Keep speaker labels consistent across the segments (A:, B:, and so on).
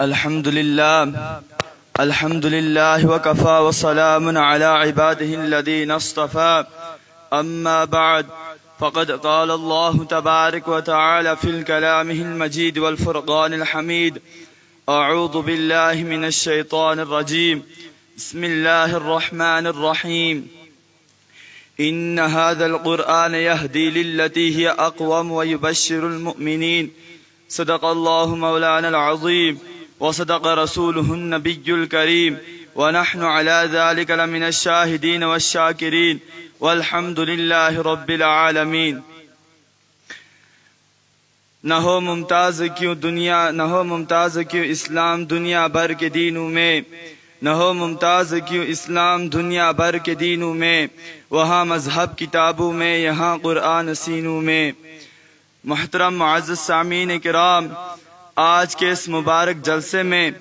A: الحمد لله وكفى وسلام على عباده الذين اصطفى. أما بعد، فقد قال الله تبارك وتعالى في كلامه المجيد والفرقان الحميد: أعوذ بالله من الشيطان الرجيم. بسم الله الرحمن الرحيم. إن هذا القرآن يهدي للتي هي أقوم ويبشر المؤمنين. صدق الله مولانا العظيم وصدق رسوله النبي الكريم، ونحن على ذلك لمن الشاهدين والشاكرين، والحمد لله رب العالمین۔ نہ ہو ممتاز کیوں اسلام دنیا بھر کے دینوں میں، نہ ہو ممتاز کیوں اسلام دنیا بھر کے دینوں میں، وہاں مذہب کتابوں میں، یہاں قرآن سینوں میں۔ محترم معزز سامعین کرام، آج کے اس مبارک جلسے میں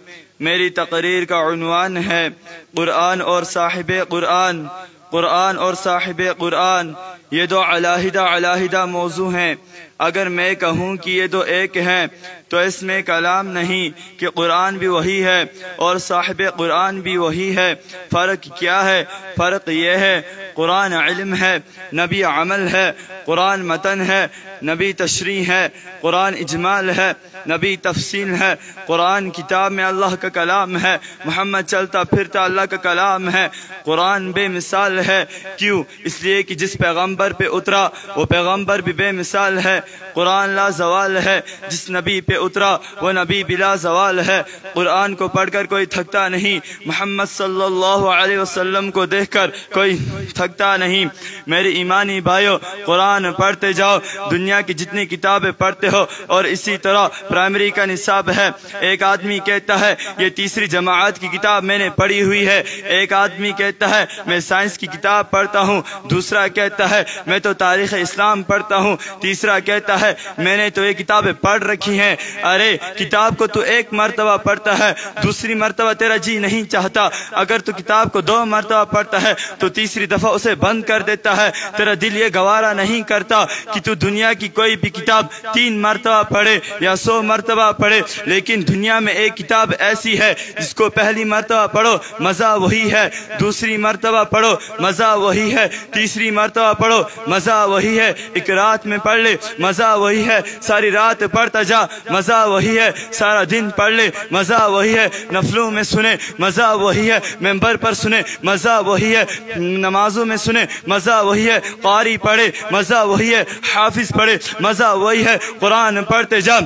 A: میری تقریر کا عنوان ہے قرآن اور صاحب قرآن۔ قرآن اور صاحب قرآن یہ دو علیحدہ موضوع ہیں۔ اگر میں کہوں کہ یہ دو ایک ہیں تو اس میں کلام نہیں کہ قرآن بھی وہی ہے اور صاحب قرآن بھی وہی ہے۔ فرق کیا ہے؟ فرق یہ ہے قرآن علم ہے، نبی عمل ہے۔ قرآن متن ہے، نبی تشریح ہے۔ قرآن اجمال ہے، نبی تفصیل ہے۔ قرآن کتاب میں اللہ کا کلام ہے، محمد چلتا پھرتا اللہ کا کلام ہے۔ قرآن بے مثال ہے۔ کیوں؟ اس لیے کہ جس پیغمبر پہ اترا وہ پیغمبر بھی بے مثال ہے۔ قرآن لا زوال ہے، جس نبی پہ اترا وہ نبی بلا زوال ہے۔ قرآن کو پڑھ کر کوئی تھکتا نہیں، محمد صلی اللہ علیہ وسلم کو دیکھ کر کوئی تھکتا نہیں۔ میری ایمانی بھائیو، قرآن پڑھتے جاؤ، دنیا کی جتنی کتابیں پڑھتے ہو، اور اسی طرح پرائمری کا نصاب ہے۔ ایک آدمی کہتا ہے یہ تیسری جماعت کی کتاب میں نے پڑھی ہوئی ہے، ایک آدمی کہتا ہے میں سائنس کی کتاب پڑھتا ہوں، دوسرا کہتا ہے میں تو تاریخ اسلام پڑھتا ہوں، تیسرا کہتا ہے میں نے تو یہ کتابیں پڑھ رکھی ہیں۔ ارے کتاب کو تو ایک مرتبہ پڑھتا ہے، دوسری مرتبہ تیرا جی نہیں چاہتا۔ اگر تو کتاب کو 2 مرتبہ پڑھتا ہے تو تیسری دفعہ اسے بند کر دیتا ہے۔ تیرا دل یہ گوارا نہیں کرتا کہ تو دنیا کی کوئی بھی کتاب 3 مرتبہ پڑھے یا 100 مرتبہ پڑھے، لیکن دنیا میں ایک کتاب ایسی ہے جس کو پہلی مرتبہ پڑھو مزہ وہی ہے، دوسری مرتبہ پڑھو مزہ وہی ہے، تیسری مرتبہ پڑھو مزہ وہی ہے۔ ایک رات میں پڑھ لے مزہ وہی ہے، ساری رات پڑھتا جا مزہ وہی ہے، سارا دن پڑھ لے مزہ وہی ہے، نفلوں میں سنے مزہ وہی ہے، ممبر پر سنے مزہ وہی ہے، نمازوں میں سنے مزہ وہی ہے، قاری پڑھے مزہ وہی ہے، حافظ پڑھے مزہ وہی ہے۔ قرآن پڑھتے جا،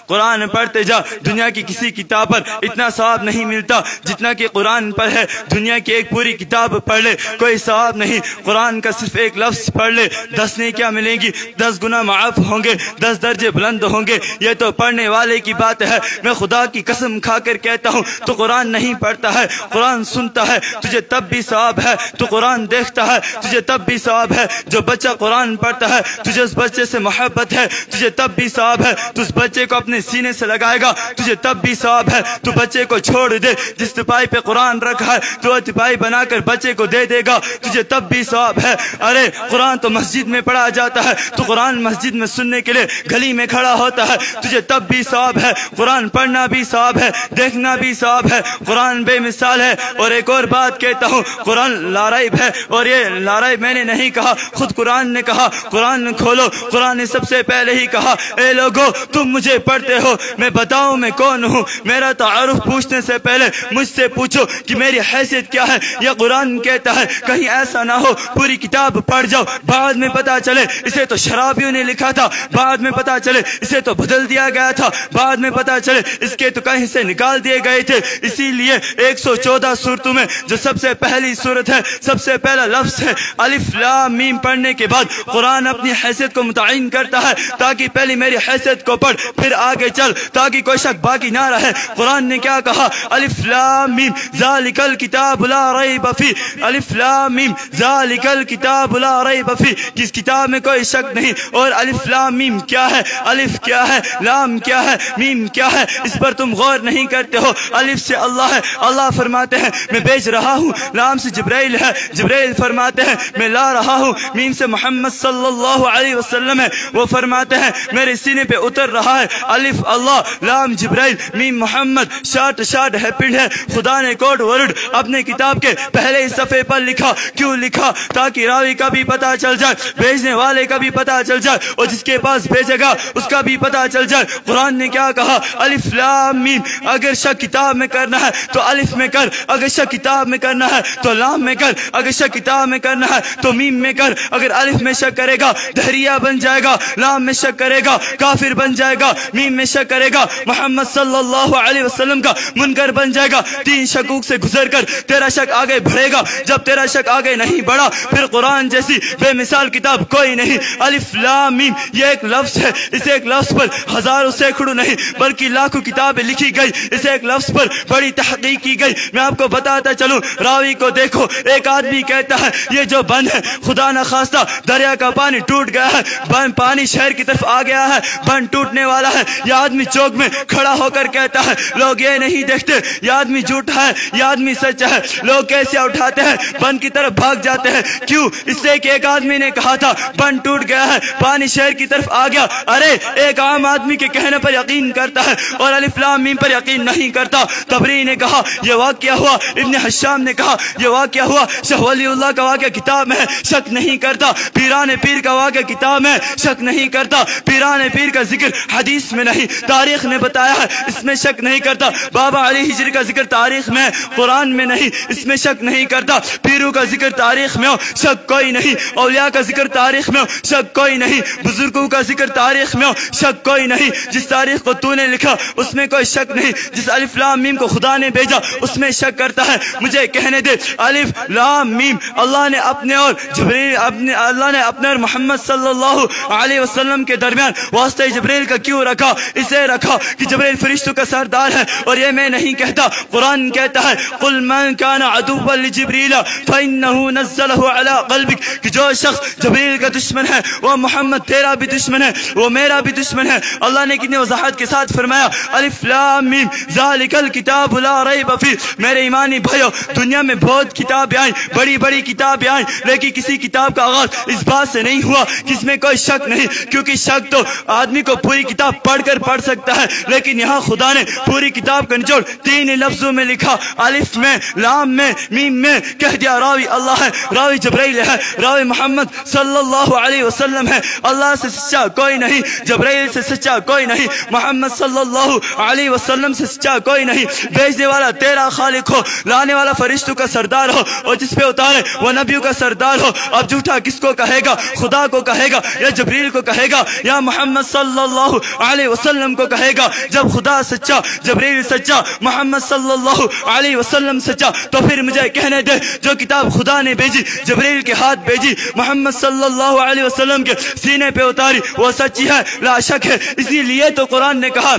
A: قرآن پڑھتے جا۔ دنیا کی کسی کتاب پر اتنا ثواب نہیں ملتا جتنا کہ قرآن پر ہے۔ دنیا کی ایک پوری کتاب پڑھ لے کوئی ثواب نہیں، قرآن کا صرف ایک لفظ پڑھ لے 10 نیکیاں ملیں گی، 10 گناہ معاف ہوں گے، 10 درجے بلند ہوں گے۔ یہ تو پڑھنے والے کی بات ہے۔ میں خدا کی قسم کھا کر کہتا ہوں تو قرآن نہیں پڑھتا ہے، قرآن سنتا ہے، تجھے تب بھی ثواب ہے۔ تو قرآن دیکھتا ہے، تجھے تب بھی ثواب ہے۔ جو بچہ قرآن پڑھتا ہے تجھے اس بچے سے محبت ہے، تجھے تب بھی ثواب ہے۔ تو اس بچے کو اپنے سینے سے لگائے گا، تجھے تب بھی ثواب ہے۔ تو بچے کو چھوڑ دے، جس تپائی پہ قرآن رکھا ہے تو وہ تپائی بنا کر بچے کو دے دے گا، تجھے تب بھی ثواب ہے۔ ارے قرآن تو مسجد میں پڑھا جاتا ہے، تو قرآن مسجد میں سننے کے لیے گلی میں کھڑا ہوتا ہے، تجھے تب بھی ثواب ہے۔ قرآن پڑھنا بھی ثواب ہے، دیکھنا بھی ثواب ہے۔ قرآن بے مثال ہے۔ اور ایک اور بات کہتا ہوں، قرآن لاریب ہے، اور یہ لاریب میں نے نہیں کہا، خود قرآن نے کہا۔ قرآن کھولو، قرآن نے سب سے پہلے ہی کہا اے لوگو تم مجھے پڑھتے ہو، میں بتاؤں میں کون ہوں؟ میرا تعارف پوچھنے سے پہلے مجھ سے پوچھو کہ میری حیثیت کیا ہے۔ یہ قرآن کہتا ہے کہیں ایسا نہ ہو پوری کتاب پڑھ جاؤ، بعد میں پتا چلے اسے تو شرابیوں نے لکھا تھا، بعد میں پتا چلے اسے تو بدل دیا گیا تھا، بعد میں پتا چلے اس کے تو کہیں سے نکال دیے گئے تھے۔ اسی لیے 114 سورتوں میں جو سب سے پہلی سورت ہے، سب سے پہلا لفظ ہے الف لام میم، پڑھنے کے بعد قرآن اپنی حیثیت کو متعین کرتا ہے تاکہ پہلی میری حیثیت کو پڑھ پھر آگے چل، تاکہ کوئی شک باقی نہ رہے۔ قرآن نے کیا کہا؟ الف لام میم ذالک الکتاب لا ریب فیہ، الف لام میم ذالک الکتاب لا ریب فیہ، کس کتاب میں کوئی شک نہیں۔ اور الف لام میم کیا ہے؟ الف کیا ہے؟ لام کیا ہے؟ میم کیا ہے؟ اس پر تم غور نہیں کرتے ہو۔ الف سے اللہ ہے، اللہ فرماتے ہیں میں بھیج رہا ہوں، لام سے جبرائیل ہے، جبرائیل فرماتے ہیں میں لا رہا ہوں، میم سے محمد صلی اللہ علیہ وسلم ہے، وہ فرماتے ہیں میرے سینے پہ اتر رہا ہے، الف اللہ، لام جبرائیل، میم محمد، شارٹ ہیپنڈ ہے۔ خدا نے کوڈ ورڈ اپنے کتاب کے پہلے صفحے پر لکھا، کیوں لکھا؟ تاکہ راوی کا بھی پتا چل جائے، بھیجنے والے کا بھی پتا چل جائے، اور جس کے پاس بھیجے گا اس کا بھی پتا چل جائے۔ قرآن نے کیا کہا؟ الف لام میم، اگر شک کتاب میں کرنا ہے تو الف میں کر، اگر شک کتاب میں کرنا ہے تو لام میں کر، اگر شک کتاب میں کرنا ہے تو میم میں کر۔ اگر الف میں شک کرے گا دہریہ بن جائے گا، لام میں شک کرے گا کافر بن جائے گا، میم میں شک کرے گا محمد صلی اللہ علیہ وسلم کا منکر بن جائے گا۔ تین شکوک سے گزر کر تیرا شک آگے بڑھے گا، جب تیرا شک آگے نہیں بڑھا پھر قرآن جیسی بے مثال کتاب کوئی نہیں۔ الف لام میم یہ ایک لفظ ہے، اس ایک لفظ پر ہزاروں سینکڑوں نہیں بلکہ لاکھوں کتابیں لکھی گئی، اس ایک لفظ پر بڑی تحقیق کی گئی۔ میں آپ کو بتاتا چلوں، راوی کو دیکھو، ایک آدمی کہتا ہے یہ جو بند ہے خدا نہ خواستہ دریا کا پانی ٹوٹ گیا ہے، بند پانی شہر کی طرف آ گیا ہے، بند ٹوٹنے والا ہے۔ یہ آدمی چوک میں کھڑا ہو کر کہتا ہے لوگ یہ نہیں دیکھتے یہ آدمی جھوٹا ہے یہ آدمی سچا ہے، لوگ کیسے اٹھاتے ہیں بند کی طرف بھاگ جاتے ہیں، کیوں؟ اس لیے کہ ایک آدمی نے کہا تھا بند ٹوٹ گیا ہے، پانی شہر کی طرف آ گیا۔ ارے ایک عام آدمی کے کہنے پر یقین کرتا ہے اور الف لام میم پر یقین نہیں کرتا۔ تبری نے کہا یہ واقعہ ہوا، ابن حشام نے کہا یہ واقعہ ہوا، شیخ ولی اللہ کا واقعہ کتاب میں ہے، شک نہیں کرتا۔ پیران پیر کا واقعہ کتاب میں شک نہیں کرتا، پیران پیر کا ذکر حدیث میں نہیں تاریخ نے بتایا ہے، اس میں شک نہیں کرتا۔ بابا علی ہجری کا ذکر تاریخ میں قرآن میں نہیں، اس میں شک نہیں کرتا۔ پیروں کا ذکر تاریخ میں ہو شک کوئی نہیں، اولیاء کا ذکر تاریخ میں ہو شک کوئی نہیں، بزرگوں کا ذکر تاریخ میں ہو شک کوئی نہیں۔ جس تاریخ کو تو نے لکھا اس میں کوئی شک نہیں، جس الف لام میم کو خدا نے بھیجا اس میں شک کرتا ہے۔ مجھے کہنے دے الف لام میم اللہ نے اپنے اور جبریل اللہ نے اپنے اور محمد صلی اللہ علیہ وسلم کے درمیان واسطہ جبریل کا کیوں رکھا؟ اسے رکھا کہ جبریل فرشتوں کا سردار ہے، اور یہ میں نہیں کہتا، قرآن کہتا ہے قل من کان عدوا لجبریل فانه نزله على قلبك، کہ جو شخص جبریل کا دشمن ہے وہ محمد تیرا بھی دشمن ہے، وہ میرا بھی دشمن ہے۔ اللہ نے کتنی وضاحت کے ساتھ فرمایا الف لام میم ذالک الکتاب لا ریب فیہ۔ میرے ایمانی بھائیو، دنیا میں بہت کتابیں آئیں، بڑی بڑی کتابیں آئیں، لیکن کسی کتاب کا آغاز اس بات سے نہیں ہوا کہ اس میں کوئی شک نہیں، کیونکہ شک تو آدمی کو پوری کتاب پڑھ کر پڑھ سکتا ہے، لیکن یہاں خدا نے پوری کتاب کا نچوڑ تین لفظوں میں لکھا، الف میں، لام میں، میم میں۔ کہہ دیا راوی اللہ ہے، راوی جبرائیل ہے، راوی محمد صلی اللہ علیہ وسلم ہے۔ اللہ سے سچا کوئی نہیں، جبرائیل سے سچا کوئی نہیں، محمد صلی اللہ علیہ وسلم سے سچا کوئی نہیں۔ بھیجنے والا تیرا خالق ہو، لانے والا فرشتوں کا سردار ہو، اور جس پہ اتارے وہ نبیوں کا سردار ہو۔ اب جھوٹا کس کو کہے گا؟ خدا کو کہے گا یا جبریل کو کہے گا یا محمد صلی اللہ علیہ وسلم کو کہے گا؟ جب خدا سچا، جبریل سچا، محمد صلی اللہ علیہ وسلم سچا، تو پھر مجھے کہنے دے جو کتاب خدا نے بھیجی، جبریل کے ہاتھ بھیجی، محمد صلی اللہ علیہ وسلم کے سینے پہ اتاری، وہ سچی ہے، لا شک ہے۔ اسی لیے تو قرآن نے کہا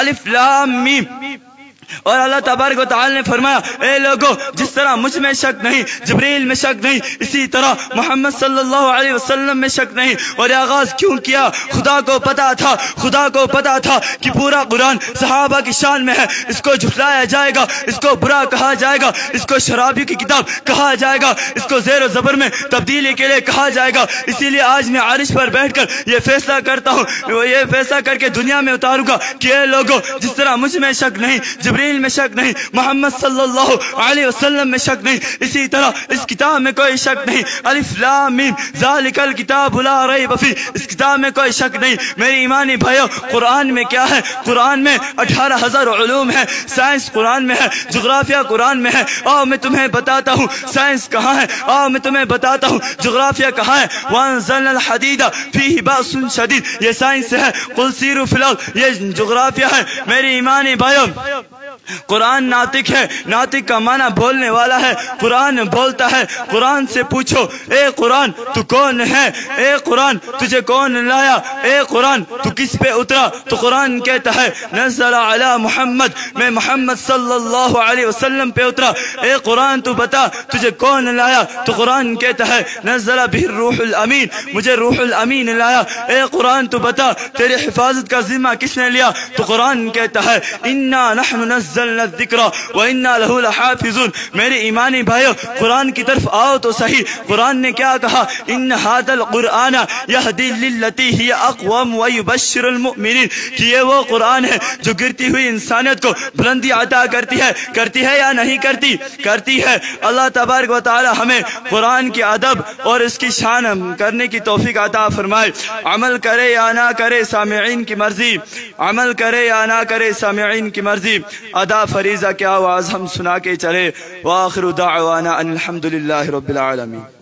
A: الف لام میم، اور اللہ تبارک و تعالی نے فرمایا اے لوگو جس طرح مجھ میں شک نہیں، جبریل میں شک نہیں، اسی طرح محمد صلی اللہ علیہ وسلم میں شک نہیں۔ اور یہ آغاز کیوں کیا؟ خدا کو پتا تھا، خدا کو پتا تھا کہ پورا قرآن صحابہ کی شان میں ہے، اس کو جھٹلایا جائے گا، اس کو برا کہا جائے گا، اس کو شرابی کی کتاب کہا جائے گا، اس کو زیر و زبر میں تبدیلی کے لیے کہا جائے گا۔ اسی لیے آج میں عرش پر بیٹھ کر یہ فیصلہ کرتا ہوں، یہ فیصلہ کر کے دنیا میں اتاروں گا کہ اے لوگو جس طرح مجھ میں شک نہیں، جبریل میں شک نہیں، محمد صلی اللہ علیہ وسلم میں شک نہیں، اسی طرح اس کتاب میں کوئی شک نہیں۔ الف لام میم ذالک الکتاب لا ریب فیہ، اس کتاب میں کوئی شک نہیں۔ میری ایمانی بھائیو، قرآن میں کیا ہے؟ قرآن میں 18,000 علوم ہے، سائنس قرآن میں ہے، جغرافیہ قرآن میں ہے۔ آؤ میں تمہیں بتاتا ہوں سائنس کہاں ہے، آؤ میں تمہیں بتاتا ہوں جغرافیہ کہاں ہے۔ وانزلنا الحدید فیہ باس شدید، یہ سائنس ہے۔ قل سیروا فی الارض، یہ جغرافیہ ہے۔ میری ایمانی بھائیو، قرآن ناطق ہے، ناطق کا معنی بولنے والا ہے، قرآن بولتا ہے۔ قرآن سے پوچھو اے قرآن تو کون ہے، اے قرآن تجھے کون لایا، اے قرآن تو کس پہ اترا؟ تو قرآن کہتا ہے نزل علی محمد، میں محمد صلی اللہ علیہ وسلم پہ اترا۔ اے قرآن تو بتا تجھے کون لایا؟ تو قرآن کہتا ہے نزل بہ الروح الامین، مجھے روح الامین لایا۔ اے قرآن تو بتا تیری حفاظت کا ذمہ کس نے لیا؟ تو قرآن کہتا ہے انا نحن نزلنا نزلنا الذکر وإنا لہ لحافظون۔ میرے ایمانی بھائیو، قرآن کی طرف آؤ تو صحیح۔ قرآن نے کیا کہا؟ ان ھذا القرآن یہدی للتی ہی اقوم ویبشر المؤمنین، کہ یہ وہ قرآن ہے جو گرتی ہوئی انسانیت کو بلندی عطا کرتی ہے یا نہیں کرتی ہے۔ اللہ تبارک و تعالی ہمیں قرآن کی ادب اور اس کی شان کرنے کی توفیق عطا فرمائے۔ عمل کرے یا نہ کرے سامعین کی مرضی، عمل کرے یا نہ کرے سامعین کی مرضی، ادا فریضہ کی آواز ہم سنا کے چلے۔ وآخر دعوانا ان الحمدللہ رب العالمین۔